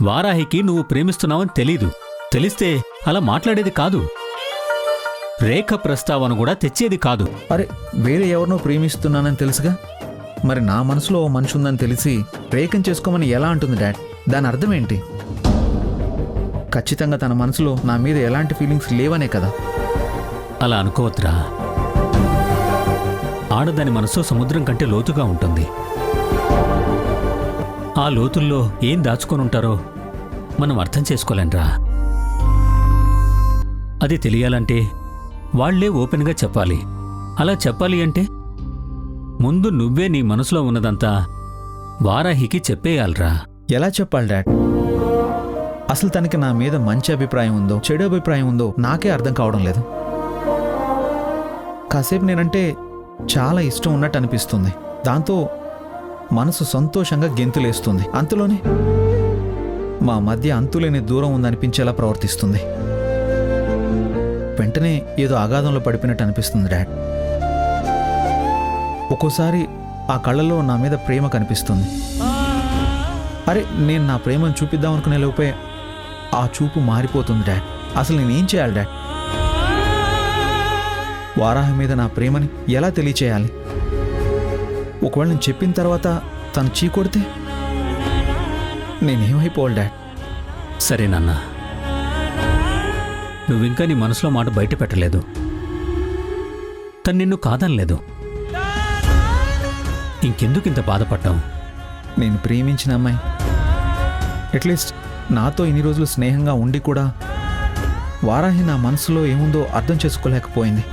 వారాహికి నువ్వు ప్రేమిస్తున్నావని తెలీదు. తెలిస్తే అలా మాట్లాడేది కాదు. రేఖ ప్రస్తావన కూడా తెచ్చేది కాదు. అరే, వేరే ఎవరినో ప్రేమిస్తున్నానని తెలుసుగా. మరి నా మనసులో ఓ మనిషి ఉందని తెలిసి రేఖను చేసుకోమని ఎలా అంటుంది డాడ్? దాని అర్థం ఏంటి? ఖచ్చితంగా తన మనసులో నా మీద ఎలాంటి ఫీలింగ్స్ లేవనే కదా. అలా అనుకోవద్దురా. ఆడదాని మనసు సముద్రం కంటే లోతుగా ఉంటుంది. ఆ లోతుల్లో ఏం దాచుకొని ఉంటారో మనం అర్థం చేసుకోలేంరా. అది తెలియాలంటే వాళ్లే ఓపెన్గా చెప్పాలి. అలా చెప్పాలి అంటే ముందు నువ్వే నీ మనసులో ఉన్నదంతా వారాహికి చెప్పేయాలరా. ఎలా చెప్పాలి డాడ్? అసలు తనకి నా మీద మంచి అభిప్రాయం ఉందో చెడు అభిప్రాయం ఉందో నాకే అర్థం కావడం లేదు. కాసేపు నేనంటే చాలా ఇష్టం ఉన్నట్టు అనిపిస్తుంది. దాంతో మనసు సంతోషంగా గెంతులేస్తుంది. అంతలోనే మా మధ్య అంతులేని దూరం ఉందనిపించేలా ప్రవర్తిస్తుంది. వెంటనే ఏదో అగాధంలో పడిపోయినట్టు అనిపిస్తుంది డాడ్. ఒక్కోసారి ఆ కళ్ళలో నా మీద ప్రేమ కనిపిస్తుంది. అరే, నేను నా ప్రేమను చూపిద్దాం అనుకునే లోపే ఆ చూపు మారిపోతుంది డాడ్. అసలు నేనేం చేయాలి డాడ్? వారాహి మీద నా ప్రేమని ఎలా తెలియచేయాలి? ఒకవేళ నేను చెప్పిన తర్వాత తను చీకొడితే నేనేమైపోవాలి డాడ్? సరే నాన్న, నువ్వింకా నీ మనసులో మాట బయట పెట్టలేదు. తను నిన్ను కాదనలేదు. ఇంకెందుకు ఇంత బాధపడ్డావు? నేను ప్రేమించిన అమ్మాయి అట్లీస్ట్ నాతో ఇన్ని రోజులు స్నేహంగా ఉండి కూడా వారాహి నా మనసులో ఏముందో అర్థం చేసుకోలేకపోయింది.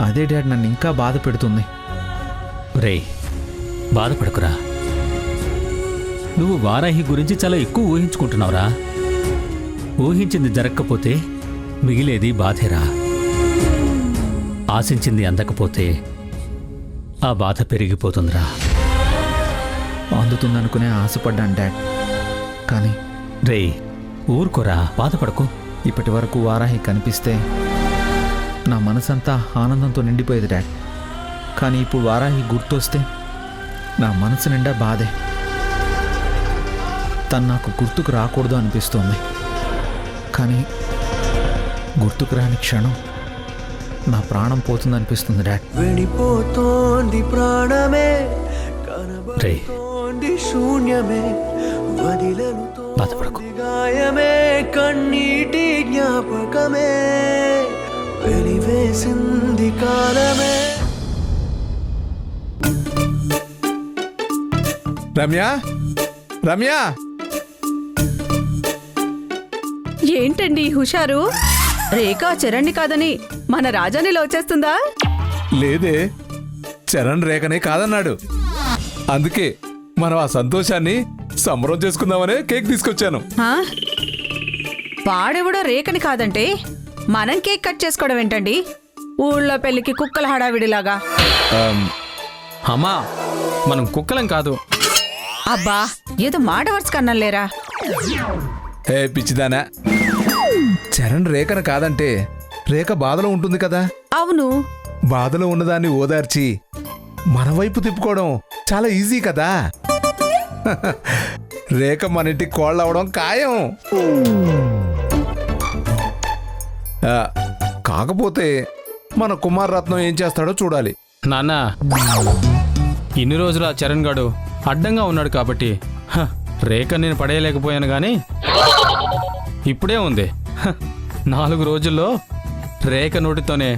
అదే డాడ్ నన్ను ఇంకా బాధ పెడుతుంది. రేయ్, బాధపడకురా. నువ్వు వారాహి గురించి చాలా ఎక్కువ ఊహించుకుంటున్నావురా. ఊహించింది జరగకపోతే మిగిలేది బాధేరా. ఆశించింది అందకపోతే ఆ బాధ పెరిగిపోతుందిరా. అందుతుందనుకునే ఆశపడ్డాను డాడ్. కానీ రేయ్, ఊరుకోరా, బాధపడకు. ఇప్పటి వరకు వారాహి కనిపిస్తే నా మనసంతా ఆనందంతో నిండిపోయేది డాడ్. కానీ ఇప్పుడు వారాహి గుర్తొస్తే నా మనసు నిండా బాధే. తను నాకు గుర్తుకు రాకూడదు అనిపిస్తోంది. కానీ గుర్తుకు రాని క్షణం నా ప్రాణం పోతుందనిపిస్తుంది డాడ్. వెళ్ళిపోతోంది ప్రాణమే, రేయ్, కనబడుతోంది శూన్యమే, వదిలనుతోంది గాయమే, కన్నీటి జ్ఞాపకమే, వెలివేసింది కాలమే. రమ్య, రమ్య! ఏంటండి హుషారు? రేఖ చరణ్ని కాదని మన రాజానిలో వచ్చేస్తుందా? లేదే, చరణ్ రేఖనే కాదన్నాడు. అందుకే మనం ఆ సంతోషాన్ని సంబరం చేసుకుందామనే కేక్ తీసుకొచ్చాను. వాడెవడో రేఖని కాదంటే మనం కేక్ కట్ చేసుకోవడం ఏంటండి? ఊళ్ళో పెళ్లికి కుక్కల హడావిడిలాగా. అమ్మా, మనం కుక్కలం కాదు. అబ్బా, ఏదో మాట వరుస కన్నాలేరా. ఏ పిచ్చిదానా, చరణ్ రేఖను కాదంటే రేఖ బాధలో ఉంటుంది కదా. అవును, బాధలో ఉన్నదాన్ని ఓదార్చి మన వైపు తిప్పుకోవడం చాలా ఈజీ కదా. రేఖ మన ఇంటికి కోళ్ళవడం ఖాయం. కాకపోతే మన కుమార్ రత్నం ఏం చేస్తాడో చూడాలి. నాన్న, ఇన్ని రోజులు ఆ చరణ్ గాడు అడ్డంగా ఉన్నాడు కాబట్టి రేఖ నేను పడేయలేకపోయాను గాని ఇప్పుడే ఉంది. 4 రోజుల్లో రేఖ నోటితోనే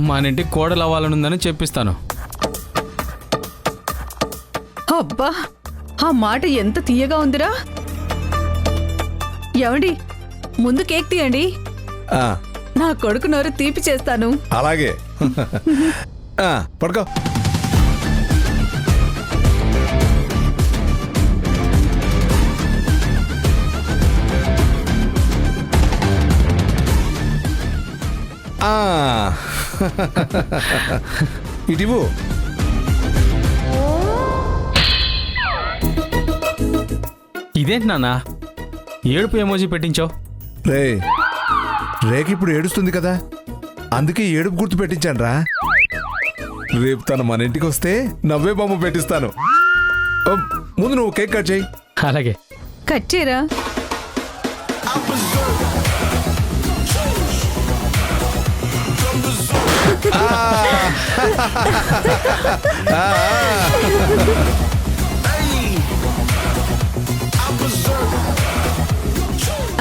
మన ఇంటికి కోడలు అవ్వాలనుందని చెప్పిస్తాను. అబ్బా, ఆ మాట ఎంత తీయగా ఉందిరా. ఏమండి, ముందు కేక్ తీయండి. నా కొడుకు నోరు తీపి చేస్తాను. అలాగే. పడుకో. ఇటివు. ఇదేంటి నాన్న ఏడుపు ఎమోజీ పెట్టించావు? రేఖ ఇప్పుడు ఏడుస్తుంది కదా, అందుకే ఏడుపు గుర్తు పెట్టించాను రా. రేపు తను మన ఇంటికి వస్తే నవ్వే బొమ్మ పెట్టిస్తాను. ముందు నువ్వు కేక్ కట్ చేయి. అలాగే. కట్ చేయరా.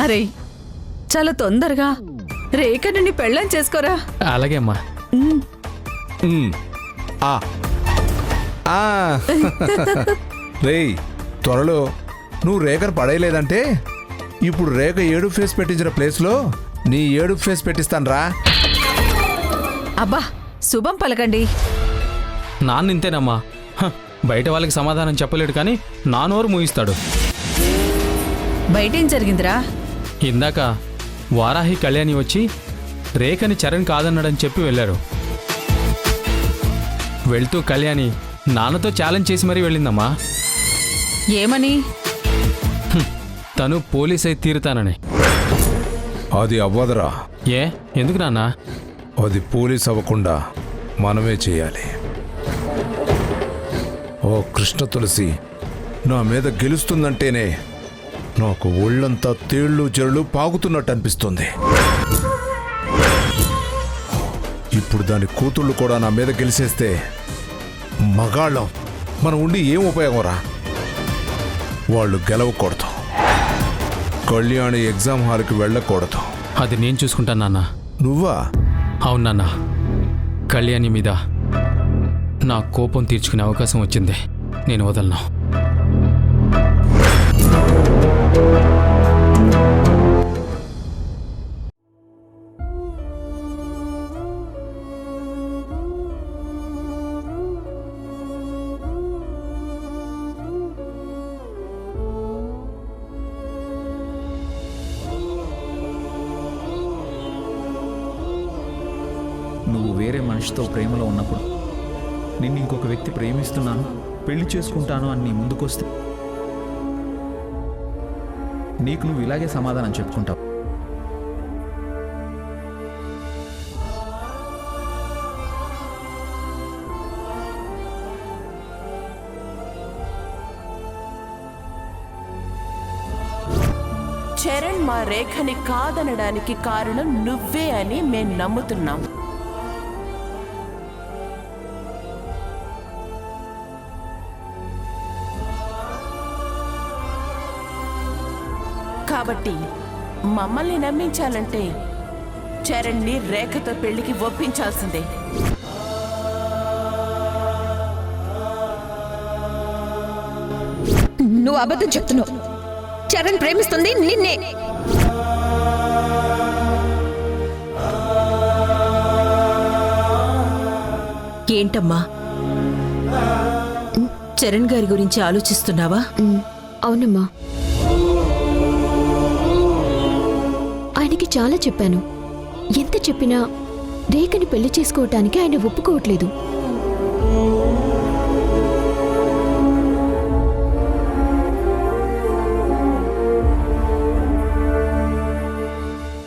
అరే చాలా తొందరగా రేఖని పెళ్ళం చేసుకోరా. అలాగే అమ్మా. రేయ్, త్వరలో నువ్వు రేఖను పడేయలేదంటే ఇప్పుడు రేఖ ఏడు ఫేస్ పెట్టించిన ప్లేస్లో నీ ఏడు ఫేస్ పెట్టిస్తాను రా. అబ్బా శుభం పలకండి. నాన్న ఇంతేనమ్మా. బయట వాళ్ళకి సమాధానం చెప్పలేడు కానీ నా నోరు మూయిస్తాడు. బయటేం జరిగిందిరా? ఇందాక వారాహి కళ్యాణి వచ్చి రేఖని చరణ్ కాదన్నాడని చెప్పి వెళ్ళారు. వెళ్తూ కళ్యాణి నాన్నతో ఛాలెంజ్ చేసి మరీ వెళ్ళిందమ్మా. ఏమని? తను పోలీస్ అయి తీరుతానని. అది అవ్వదురా. ఏ ఎందుకు నాన్న? అది పోలీస్ అవ్వకుండా మనమే చేయాలి. ఓ కృష్ణ తులసి, నా మీద గెలుస్తుందంటేనే నాకు ఒళ్ళంతా తేళ్ళు చెరులు పాగుతున్నట్టు అనిపిస్తుంది. ఇప్పుడు దాని కూతుళ్ళు కూడా నా మీద గెలిచేస్తే మగాళ్ళం మనం ఉండి ఏం ఉపయోగం రా? వాళ్ళు గెలవకూడదు. కళ్యాణి ఎగ్జామ్ హాల్కి వెళ్ళకూడదు. అది నేను చూసుకుంటాను నాన్న. నువ్వా? అవును నాన్న. కళ్యాణి మీద నా కోపం తీర్చుకునే అవకాశం వచ్చింది. నేను వదలను. నువ్వు వేరే మనిషితో ప్రేమలో ఉన్నప్పుడు నిన్ను ఇంకొక వ్యక్తి ప్రేమిస్తున్నాను, పెళ్లి చేసుకుంటాను అని నీ ముందుకొస్తే నీకు నువ్వు ఇలాగే సమాధానం చెప్పుకుంటావు. చరణ్ మా రేఖని కాదనడానికి కారణం నువ్వే అని మేం నమ్ముతున్నాం. కాబట్టి మమ్మల్ని నమ్మించాలంటే చరణ్ని రేఖతో పెళ్లికి ఒప్పించాల్సిందే. నువ్వు అబద్ధం చెప్తున్నావు. చరణ్ ప్రేమిస్తుంది నిన్నే. ఏంటమ్మా, చరణ్ గారి గురించి ఆలోచిస్తున్నావా? అవునమ్మా, ఆయనకి చాలా చెప్పాను. ఎంత చెప్పినా రేఖని పెళ్లి చేసుకోవటానికి ఆయన ఒప్పుకోవట్లేదు.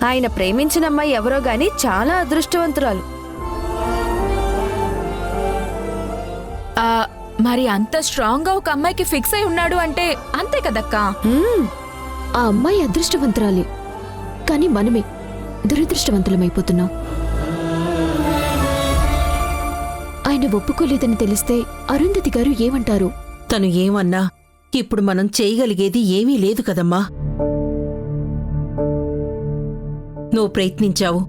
ఆయన ప్రేమించిన అమ్మాయి ఎవరో గాని చాలా అదృష్టవంతురాలు. మరి అంత స్ట్రాంగ్ గా ఒక అమ్మాయికి ఫిక్స్ అయి ఉన్నాడు అంటే అంతే కదక్కా. ఆ అమ్మాయి అదృష్టవంతురాలే, కానీ మనమే దురదృష్టవంతులమైపోతున్నాం. ఆయన ఒప్పుకోలేదని తెలిస్తే అరుంధతి గారు ఏమంటారు? తను ఏమన్నా ఇప్పుడు మనం చేయగలిగేది ఏమీ లేదు కదమ్మా. నువ్వు ప్రయత్నించావు,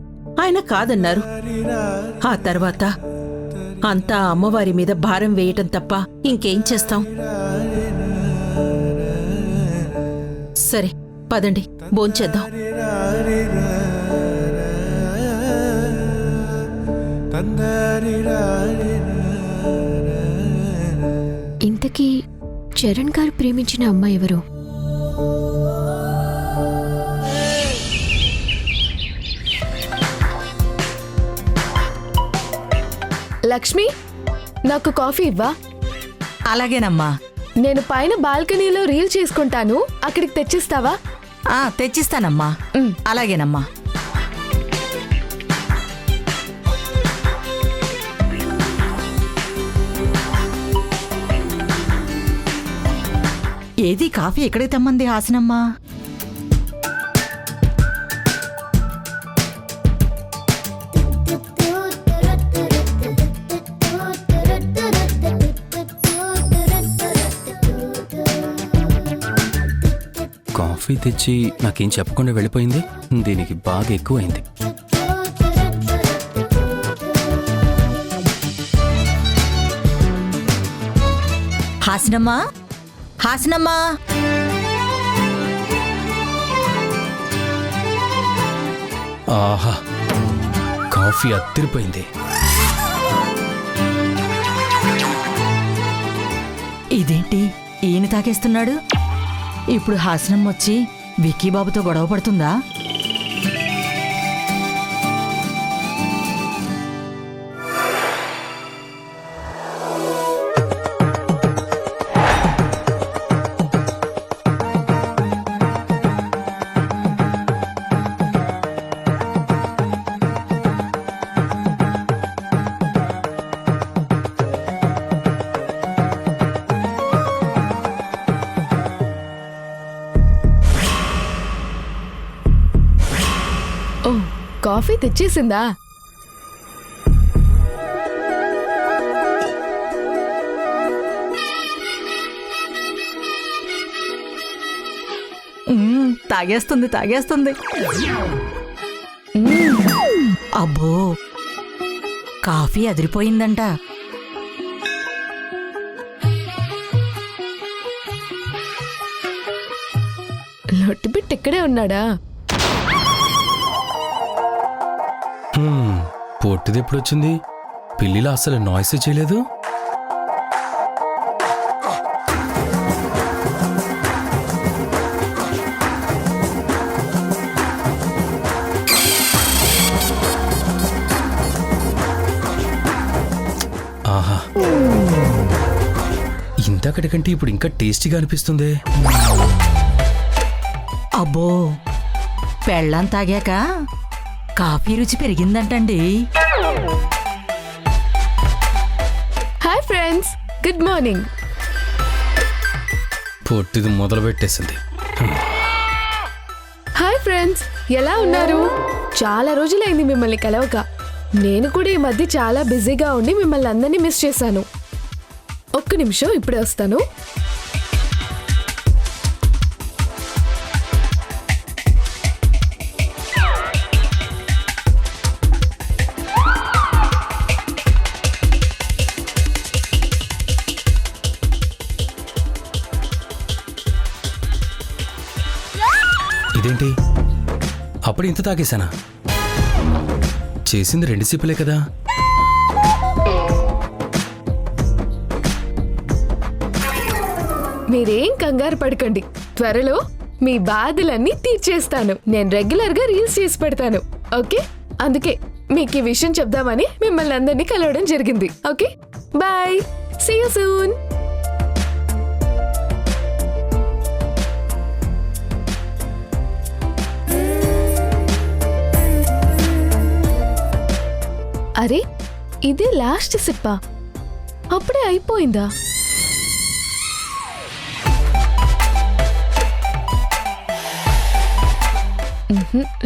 ఆయన కాదన్నారు. ఆ తర్వాత అంతా అమ్మవారి మీద భారం వేయటం తప్ప ఇంకేం చేస్తాం? సరే పదండి, భోంచేద్దాం. ఇంతకీ చరణ్ గారు ప్రేమించిన అమ్మాయి ఎవరు? లక్ష్మి, నాకు కాఫీ ఇవ్వా? అలాగేనమ్మా. నేను పైన బాల్కనీలో రీల్ చేసుకుంటాను, అక్కడికి తెచ్చిస్తావా? తెచ్చిస్తానమ్మా. అలాగేనమ్మా. ఏది కాఫీ ఎక్కడే తెమ్మంది హాసనమ్మా? కాఫీ తెచ్చి నాకేం చెప్పకుండా వెళ్ళిపోయింది. దీనికి బాగా ఎక్కువైంది. హాసనమ్మా, హాసనమ్మా, ఆహా, కాఫీ అద్దరిపోయింది. ఇదేంటి ఈయన తాగేస్తున్నాడు? ఇప్పుడు హాసనం వచ్చి విక్కీ బాబుతో గొడవ పడుతుందా? ఓ, కాఫీ తెచ్చేసిందా? తాగేస్తుంది, తాగేస్తుంది. అబ్బో, కాఫీ అదిరిపోయిందంట. లొట్టిబిట్ ఇక్కడే ఉన్నాడా? పొట్టిది ఎప్పుడు వచ్చింది? పిల్లిలా అసలు నాయిస్ చేయలేదు. ఆహా, ఇంతకటి కంటే ఇప్పుడు ఇంకా టేస్టీగా అనిపిస్తుంది. అబ్బో, పెళ్ళాం తాగాక కాఫీ రుచి పెరిగిందంటండి. Hi friends, good morning. పొట్టిది మొదలు పెట్టేసింది. హాయ్ ఫ్రెండ్స్, ఎలా ఉన్నారు? చాలా రోజులైంది మిమ్మల్ని కలవక. నేను కూడా ఈ మధ్య చాలా బిజీగా ఉండి మిమ్మల్ని అందరినీ మిస్ చేశాను. ఒక్క నిమిషం, ఇప్పుడే వస్తాను. ఇదేంటి, అప్పుడు ఇంత తాగేశానా? చేసింది 2 సిప్పులే కదా. మీరేం కంగారు పడకండి, త్వరలో మీ బాధలన్నీ తీర్చేస్తాను. నేను రెగ్యులర్గా రీల్స్ చేసి పెడతాను, ఓకే? అందుకే మీకు ఈ విషయం చెప్దామని మిమ్మల్ని అందరినీ కలవడం జరిగింది. Okay, bye, see you soon. అరే, ఇదే లాస్ట్ సిప్పా? అప్పుడే అయిపోయిందా?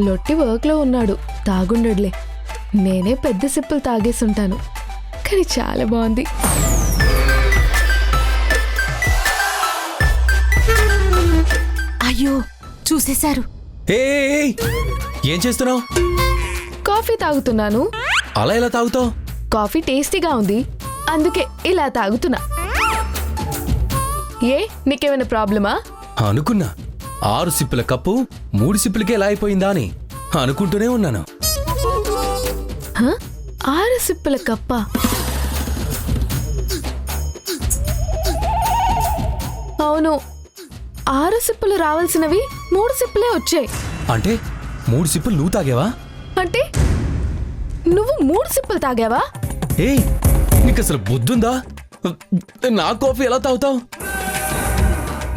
లొట్టి వర్క్లో ఉన్నాడు, తాగుండడులే. నేనే పెద్ద సిప్పులు తాగేసుంటాను, కానీ చాలా బాగుంది. అయ్యో, చూసేశారు. ఏం చేస్తున్నావు? కాఫీ తాగుతున్నాను. అలా ఎలా తాగుతావు? కాఫీ టేస్టీగా ఉంది, అందుకే ఇలా తాగుతున్నా. ఏ, నీకేమైనా ప్రాబ్లమా? అనుకున్నా 6 సిప్పుల కప్పు 3 సిప్పులకే ఎలా అయిపోయిందా అని అనుకుంటూనే ఉన్నాను. 6 సిప్పుల కప్ప? అవును, 6 సిప్పులు రావాల్సినవి 3 సిప్పులే వచ్చాయి. అంటే 3 సిప్పులు నువ్వు తాగావా? అంటే నువ్వు 3 సిప్పులు తాగావా? ఏయ్, నీకు అసలు బుద్ధుందా? నా కాఫీ ఎలా తాగుతావు?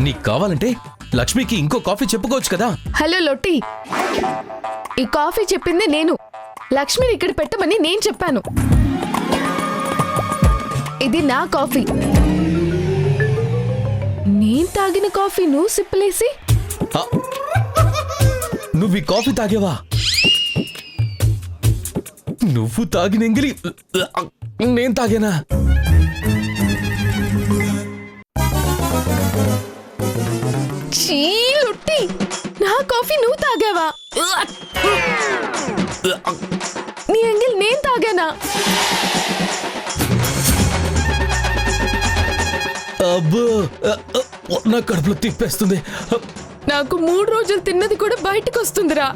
నీకు కావాలంటే లక్ష్మికి ఇంకో కాఫీ చెప్పుకోవచ్చు కదా. హలో లొట్టి, ఈ కాఫీ చెప్పింది నేను. లక్ష్మిని ఇక్కడ పెట్టమని నేను చెప్పాను. ఇది నా కాఫీ. నేను తాగిన కాఫీ నువ్వు సిప్పులేసి నువ్వు ఈ కాఫీ తాగేవా? నువ్వు తాగిన ఎంగిలి నేను తాగేనా? చీలుట్టి నా కాఫీ నువ్వు తాగావా? నీ ఎంగిల్ నేను తాగానా? అబ్బో, నా కడుపులో తిప్పేస్తుంది. నాకు 3 రోజులు తిన్నది కూడా బయటకు వస్తుందిరా.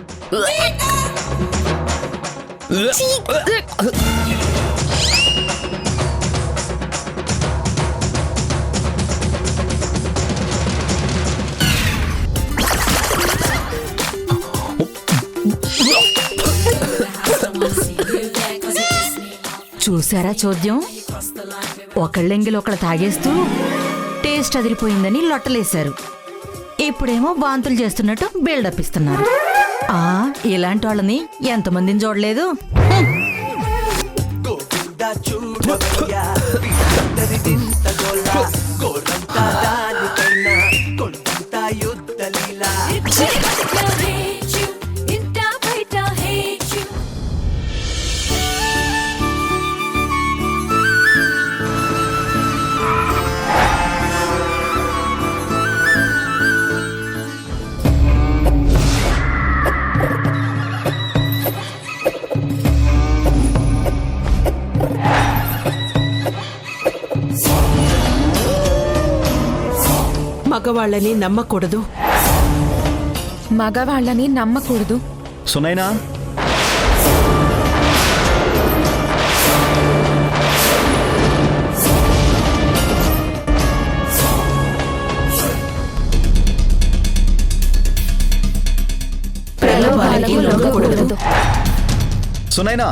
చూసారా చోద్యం? ఒకళ్ళెంగిలి ఒకళ్ళు తాగేస్తూ టేస్ట్ అదిరిపోయిందని లొట్టలేశారు. ఇప్పుడేమో వాంతులు చేస్తున్నట్టు బిల్డప్ ఇస్తున్నారు. ఇలాంటి వాళ్ళని ఎంతమందిని చూడలేదు. మగవాళ్ళని నమ్మకూడదు. మగవాళ్ళని నమ్మకూడదు. సునైనా, ప్రలోభాలకి లొంగకూడదు. సునైనా,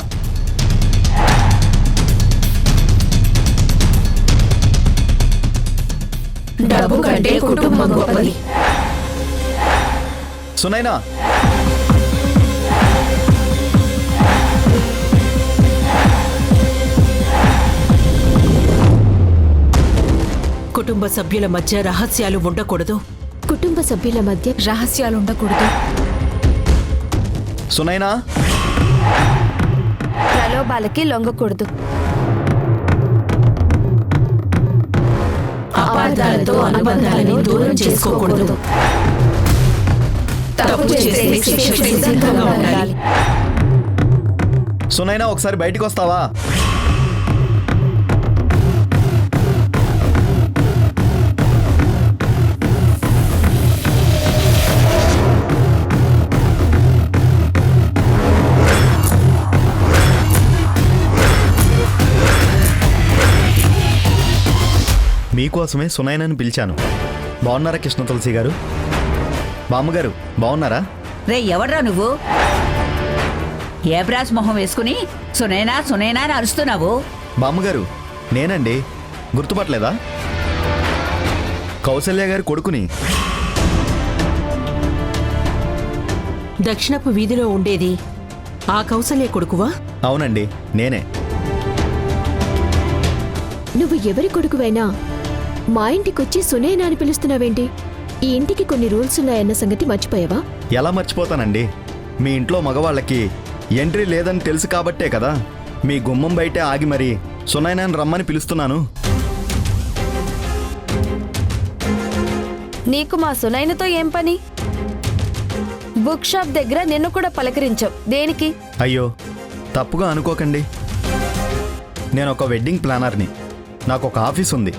డబ్బు కంటే కుటుంబం గొప్పది. సునైనా, కుటుంబ సభ్యుల మధ్య రహస్యాలు ఉండకూడదు. కుటుంబ సభ్యుల మధ్య రహస్యాలు ఉండకూడదు. సునైనా, ప్రలోభాలకి లొంగకూడదు. అపార్థాలతో అనుబంధాలని దూరం చేసుకోకూడదు. తప్పు చేస్తే శిక్షకు సిద్ధంగా ఉండాలి. సునైనా, ఒకసారి బయటికి వస్తావా? మీకోసమే సునైనాని పిలిచాను. బాగున్నారా కృష్ణ తులసి గారు? బామ్మగారు బాగున్నారా? రే, ఎవడ్రా నువ్వు? ఏ బ్రాస్ మొహం వేసుకుని సునైనా సునైనా అని అరుస్తున్నావు? బామ్మగారు, నేనండి. గుర్తుపట్టలేదా? కౌసల్య గారి కొడుకుని. దక్షిణపు వీధిలో ఉండేది ఆ కౌసల్య కొడుకువా? అవునండి, నేనే. నువ్వు ఎవరి కొడుకువైనా మా ఇంటికొచ్చి సునైనా అని పిలుస్తున్నావేంటి? ఈ ఇంటికి కొన్ని రూల్స్ ఉన్నాయన్న సంగతి మర్చిపోయావా? ఎలా మర్చిపోతానండి? మీ ఇంట్లో మగవాళ్ళకి ఎంట్రీ లేదని తెలుసు కాబట్టే కదా మీ గుమ్మం బయటే ఆగి మరి సునైనాని రమ్మని పిలుస్తున్నాను. నీకు మా సునైనతో ఏం పని? బుక్ షాప్ దగ్గర నిన్ను కూడా పలకరించావు. దేనికి? అయ్యో, తప్పుగా అనుకోకండి. నేను ఒక వెడ్డింగ్ ప్లానర్ని. నాకు ఒక ఆఫీస్ ఉంది.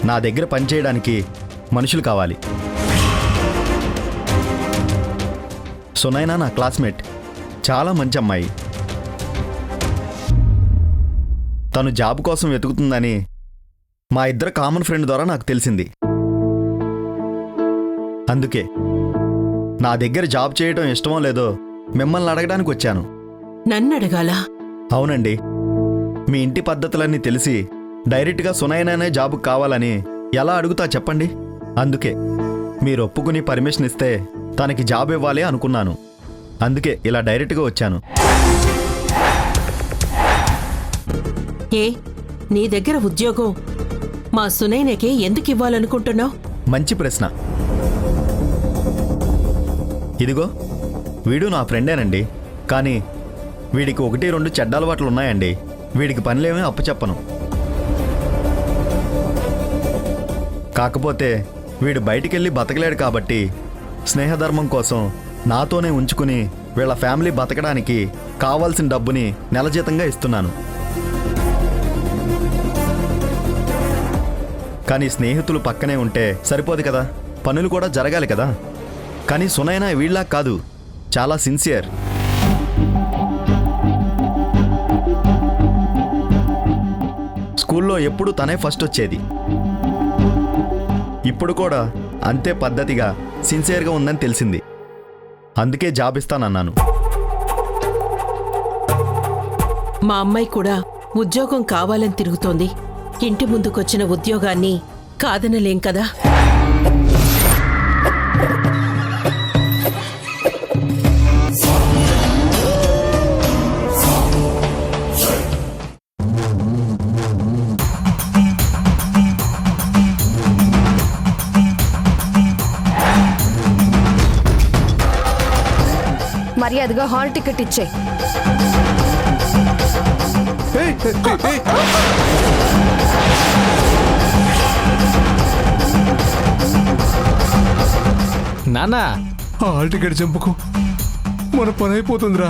నా దగ్గర పనిచేయడానికి మనుషులు కావాలి. సునైనా నా క్లాస్మేట్. చాలా మంచి అమ్మాయి. తను జాబ్ కోసం వెతుకుతుందని మా ఇద్దరు కామన్ ఫ్రెండ్ ద్వారా నాకు తెలిసింది. అందుకే నా దగ్గర జాబ్ చేయడం ఇష్టమో లేదో మిమ్మల్ని అడగడానికి వచ్చాను. నన్ను అడగాలా? అవునండి. మీ ఇంటి పద్ధతులన్నీ తెలిసి డైరెక్ట్గా సునైనానే జాబ్ కావాలని ఎలా అడుగుతా చెప్పండి? అందుకే మీరు ఒప్పుకుని పర్మిషన్ ఇస్తే తనకి జాబ్ ఇవ్వాలి అనుకున్నాను. అందుకే ఇలా డైరెక్ట్గా వచ్చాను. ఏ, నీ దగ్గర ఉద్యోగం మా సునైనకి ఎందుకు ఇవ్వాలనుకుంటున్నావు? మంచి ప్రశ్న. ఇదిగో వీడు నా ఫ్రెండేనండి, కానీ వీడికి 1-2 చెడ్డ అలవాట్లు ఉన్నాయండి. వీడికి పనిలేమీ అప్పచెప్పను. కాకపోతే వీడు బయటికెళ్ళి బతకలేడు కాబట్టి స్నేహధర్మం కోసం నాతోనే ఉంచుకుని వీళ్ళ ఫ్యామిలీ బతకడానికి కావాల్సిన డబ్బుని నెల జీతంగా ఇస్తున్నాను. కానీ స్నేహితులు పక్కనే ఉంటే సరిపోదు కదా, పనులు కూడా జరగాలి కదా. కానీ సునైనా వీళ్ళ కాదు, చాలా సిన్సియర్. స్కూల్లో ఎప్పుడు తనే ఫస్ట్ వచ్చేది. ఇప్పుడు కూడా అంతే పద్ధతిగా సిన్సియర్గా ఉందని తెలిసింది. అందుకే జాబ్ ఇస్తానన్నాను. మా అమ్మాయి కూడా ఉద్యోగం కావాలని తిరుగుతోంది. ఇంటి ముందుకొచ్చిన ఉద్యోగాన్ని కాదనలేం కదా. మర్యాదగా హాల్ టికెట్ ఇచ్చే. నానా హాల్ టికెట్ చంపుకు, మన పని అయిపోతుందిరా.